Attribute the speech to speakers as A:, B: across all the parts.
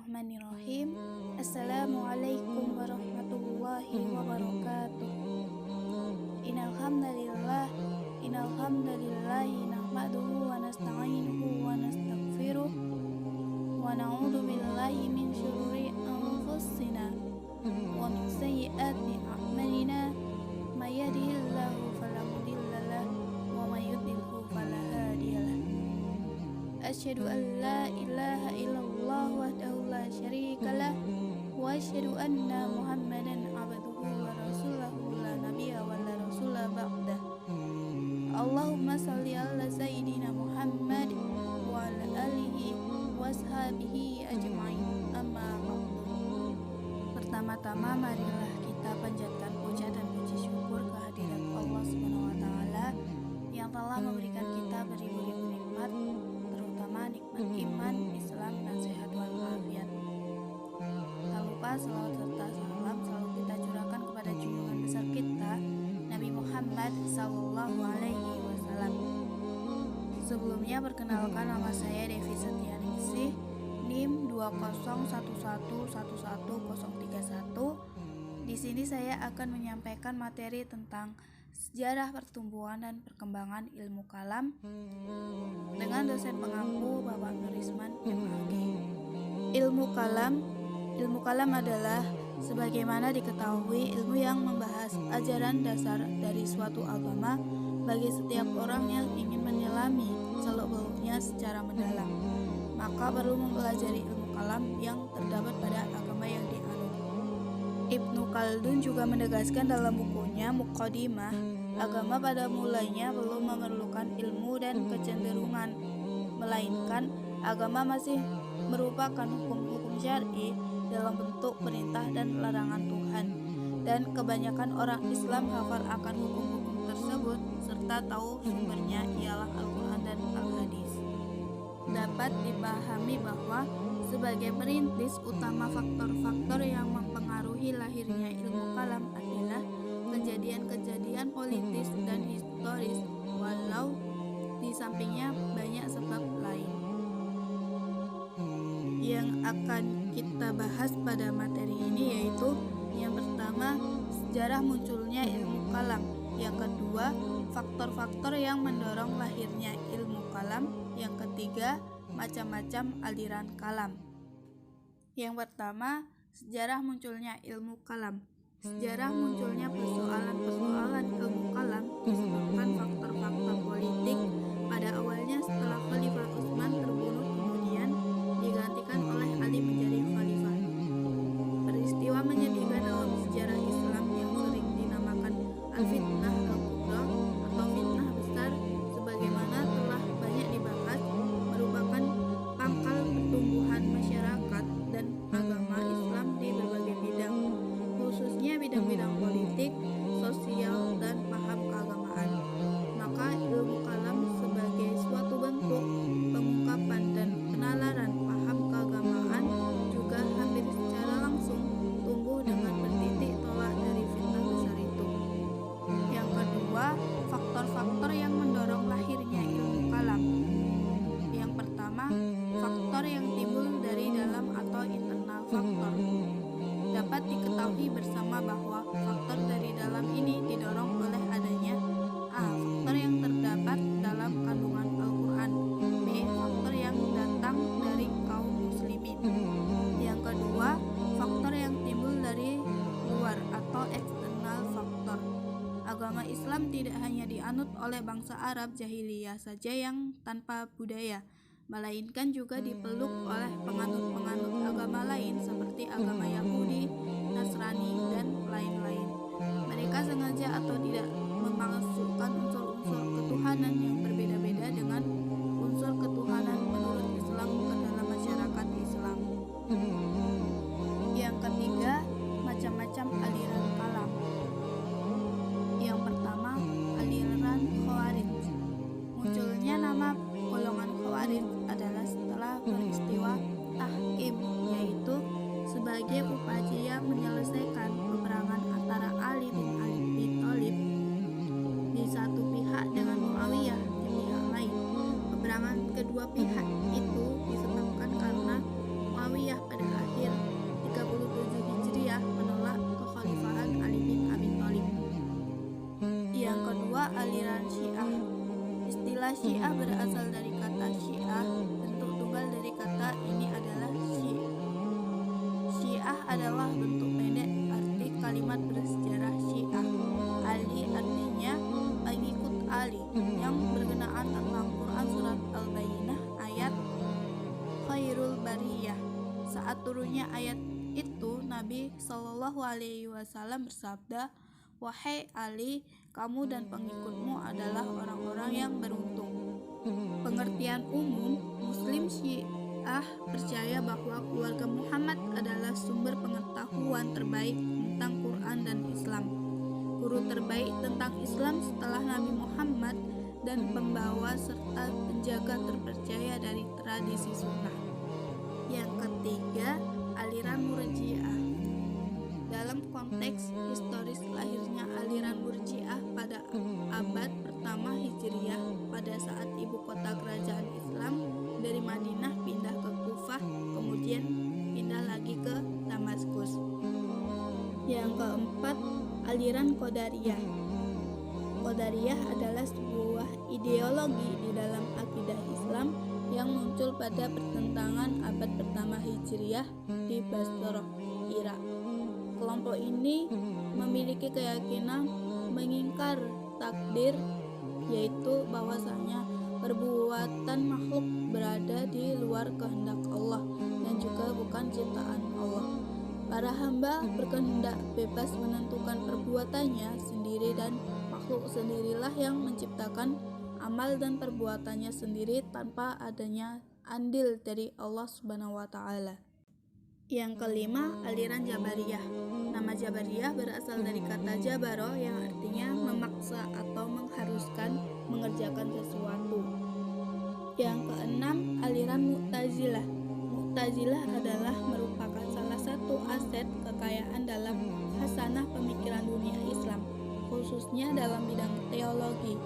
A: Bismillahirrahmanirrahim. Assalamualaikum warahmatullahi wabarakatuh. Innal hamdalillah nahmaduhu wa nasta'inuhu wa nastaghfiruh wa na'udzu billahi min syururi anfusina wa min sayyiati a'malina may yahdihillahu fala mudhillalah wa may yudlilhu fala hadiyalah. Asyhadu an la ilaha illallah wahdahu la syarikalah wa asyhadu anna Muhammadan abduhu wa rasuluhu la nabiyya wa la rasula ba'dah. Allahumma shalli ala sayyidina Muhammad wa ala alihi wa ashabihi ajma'in. Amma ba'du. Pertama-tama marilah kita panjatkan puja dan puji syukur kehadirat Allah Subhanahu wa taala yang telah memberikan kita beribu-ribu nikmat, terutama nikmat iman, Islam, dan sehat walafiat. Tak lupa salawat serta salam selalu kita curahkan kepada junjungan besar kita, Nabi Muhammad Sallallahu Alaihi Wasallam. Sebelumnya perkenalkan, nama saya Devi Setianingsih, NIM 20111111031. Di sini saya akan menyampaikan materi tentang sejarah pertumbuhan dan perkembangan ilmu kalam dengan dosen pengampu Bapak Nurisman MAG. Ilmu kalam adalah sebagaimana diketahui ilmu yang membahas ajaran dasar dari suatu agama bagi setiap orang yang ingin menyelami seluk-beluknya secara mendalam. Maka perlu mempelajari ilmu kalam yang terdapat pada agama yang dianut. Ibnu Khaldun juga menegaskan dalam bukunya Muqaddimah, agama pada mulanya belum memerlukan ilmu dan kecenderungan, melainkan agama masih merupakan hukum-hukum syar'i dalam bentuk perintah dan larangan Tuhan, dan kebanyakan orang Islam hafal akan hukum-hukum tersebut serta tahu sumbernya ialah Al-Quran dan Al-Hadis. Dapat dipahami bahwa sebagai perintis utama faktor-faktor yang mempengaruhi lahirnya ilmu kalam adalah kejadian-kejadian politis dan historis, walau di sampingnya banyak sebab lain. Yang akan kita bahas pada materi ini yaitu yang pertama, sejarah munculnya ilmu kalam. Yang kedua, faktor-faktor yang mendorong lahirnya ilmu kalam. Yang ketiga, macam-macam aliran kalam. Yang pertama, sejarah munculnya ilmu kalam. Sejarah munculnya persoalan-persoalan ilmu kalam disebabkan faktor-faktor politik pada awalnya setelah Khalifah Utsman terbunuh kemudian digantikan oleh Ali menjadi khalifah. Peristiwa menyedihkan dalam sejarah Islam yang sering dinamakan Al-Fitnah Al-Kubra atau fitnah besar sebagaimana telah banyak dibahas, merupakan pangkal pertumbuhan masyarakat dan agama Islam di berbagai bidang, khususnya bidang-bidang politik, sosial, dan paham keagamaan. Maka ilmu kalam sebagai suatu bentuk pengungkapan dan penalaran paham keagamaan juga hampir secara langsung tumbuh dengan bertitik tolak dari fitnah besar itu. Yang kedua, faktor-faktor yang mendorong lahirnya ilmu kalam. Yang pertama, faktor yang timbul dari dalam atau internal faktor. Dapat diketahui bersama bahwa faktor dari dalam ini didorong oleh adanya A. Faktor yang terdapat dalam kandungan Al-Quran. B. Faktor yang datang dari kaum muslimin. Yang kedua, faktor yang timbul dari luar atau eksternal faktor. Agama Islam tidak hanya dianut oleh bangsa Arab jahiliyah saja yang tanpa budaya, melainkan juga dipeluk oleh penganut-penganut agama lain seperti agama Yahudi, Nasrani, dan lain-lain. Mereka sengaja atau tidak memasukkan unsur-unsur ketuhanan yang berbeda-beda dengan unsur ketuhanan menurut Islam ke dalam masyarakat Islam. Yang ketiga, macam-macam aliran kalam. Yang pertama, aliran Khawarij. Munculnya nama golongan Khawarij adalah setelah peristiwa Tahkim, yaitu sebagai upaya menyelesaikan peperangan antara Ali bin Abi Thalib kedua, aliran Syiah. Istilah Syiah berasal dari kata Syiah. Bentuk tunggal dari kata ini adalah Syiah adalah bentuk pendek arti kalimat bersejarah Syiah. Ali artinya pengikut Ali, yang berkenaan tentang Quran surat Al-Bayyinah ayat Khairul Bariyah. Saat turunnya ayat itu, Nabi Shallallahu Alaihi Wasallam bersabda, "Wahai Ali, kamu dan pengikutmu adalah orang-orang yang beruntung." Pengertian umum, Muslim Syiah percaya bahwa keluarga Muhammad adalah sumber pengetahuan terbaik tentang Quran dan Islam, guru terbaik tentang Islam setelah Nabi Muhammad, dan pembawa serta penjaga terpercaya dari tradisi sunnah. Yang ketiga, aliran Murji'ah. Dalam konteks historis lahirnya aliran Murji'ah pada abad pertama Hijriah, pada saat ibu kota kerajaan Islam dari Madinah pindah ke Kufah, kemudian pindah lagi ke Damaskus. Yang keempat, aliran Qadariyah. Qadariyah adalah sebuah ideologi di dalam akidah Islam yang muncul pada pertentangan abad pertama Hijriah di Basrah, Irak. Kelompok ini memiliki keyakinan mengingkar takdir, yaitu bahwasanya perbuatan makhluk berada di luar kehendak Allah dan juga bukan ciptaan Allah. Para hamba berkehendak bebas menentukan perbuatannya sendiri, dan makhluk sendirilah yang menciptakan amal dan perbuatannya sendiri tanpa adanya andil dari Allah Subhanahu wa Ta'ala. Yang kelima, aliran Jabariyah. Nama Jabariyah berasal dari kata jabaro yang artinya memaksa atau mengharuskan mengerjakan sesuatu. Yang keenam, aliran Mu'tazilah. Mu'tazilah adalah merupakan salah satu aset kekayaan dalam khasanah pemikiran dunia Islam, khususnya dalam bidang teologi.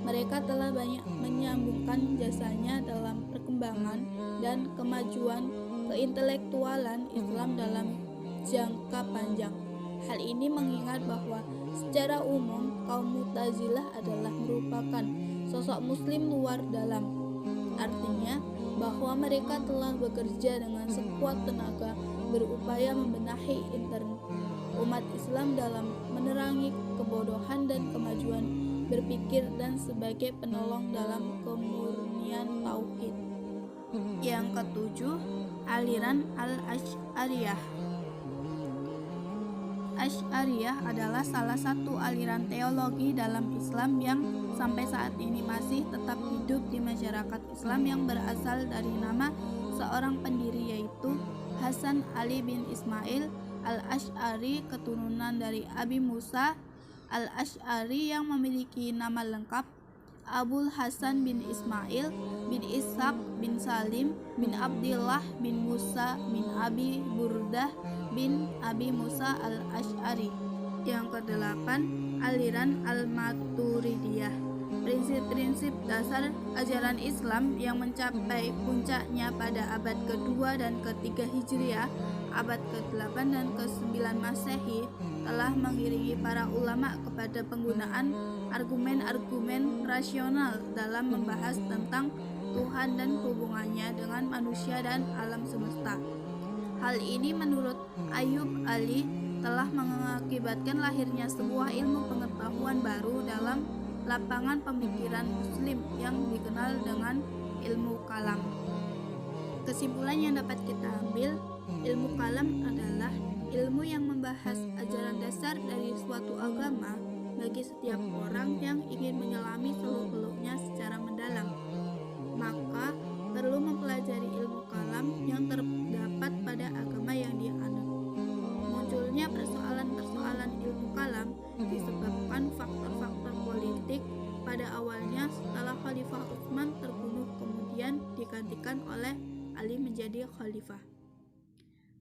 A: Mereka telah banyak menyambungkan jasanya dalam perkembangan dan kemajuan keintelektualan Islam dalam jangka panjang. Hal ini mengingat bahwa secara umum kaum Mu'tazilah adalah merupakan sosok muslim luar dalam. Artinya bahwa mereka telah bekerja dengan sekuat tenaga berupaya membenahi intern umat Islam dalam menerangi kebodohan dan kemajuan berpikir dan sebagai penolong dalam kemurnian tauhid. Yang ketujuh, aliran Al-Asy'ariyah. Asy'ariyah adalah salah satu aliran teologi dalam Islam yang sampai saat ini masih tetap hidup di masyarakat Islam, yang berasal dari nama seorang pendiri, yaitu Hasan Ali bin Ismail Al-Asy'ari, keturunan dari Abi Musa Al-Asy'ari, yang memiliki nama lengkap Abul Hasan bin Ismail bin Ishaq bin Salim bin Abdillah bin Musa bin Abi Burdah bin Abi Musa Al-Asy'ari. Yang kedelapan, aliran Al-Maturidiyah. Prinsip-prinsip dasar ajaran Islam yang mencapai puncaknya pada abad kedua dan ketiga Hijriah, abad ke-8 dan ke-9 Masehi, telah mengiringi para ulama kepada penggunaan argumen-argumen rasional dalam membahas tentang Tuhan dan hubungannya dengan manusia dan alam semesta. Hal ini menurut Ayyub Ali telah mengakibatkan lahirnya sebuah ilmu pengetahuan baru dalam lapangan pemikiran muslim yang dikenal dengan ilmu kalam. Kesimpulan yang dapat kita ambil, ilmu kalam adalah ilmu yang membahas ajaran dasar dari suatu agama bagi setiap orang yang ingin menyelami seluk-beluknya secara mendalam. Maka perlu mempelajari ilmu kalam yang terdapat pada agama yang dianut. Munculnya persoalan-persoalan ilmu kalam disebabkan faktor-faktor politik pada awalnya setelah Khalifah Utsman terbunuh, kemudian digantikan oleh Ali menjadi khalifah.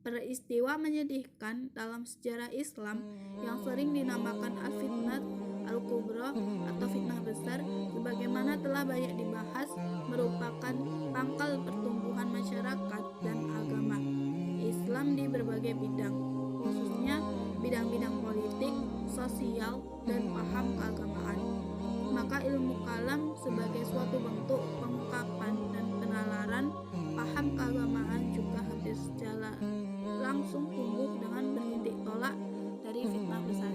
A: Peristiwa menyedihkan dalam sejarah Islam yang sering dinamakan al-fitnah al-kubra atau fitnah besar, sebagaimana telah banyak dibahas, merupakan pangkal pertumbuhan masyarakat dan agama Islam di berbagai bidang, khususnya bidang-bidang politik, sosial, dan paham keagamaan. ilmu kalam sebagai suatu bentuk pengungkapan dan penalaran paham keagamaan juga hampir sejalan langsung tumbuh dengan bertitik tolak dari fitnah besar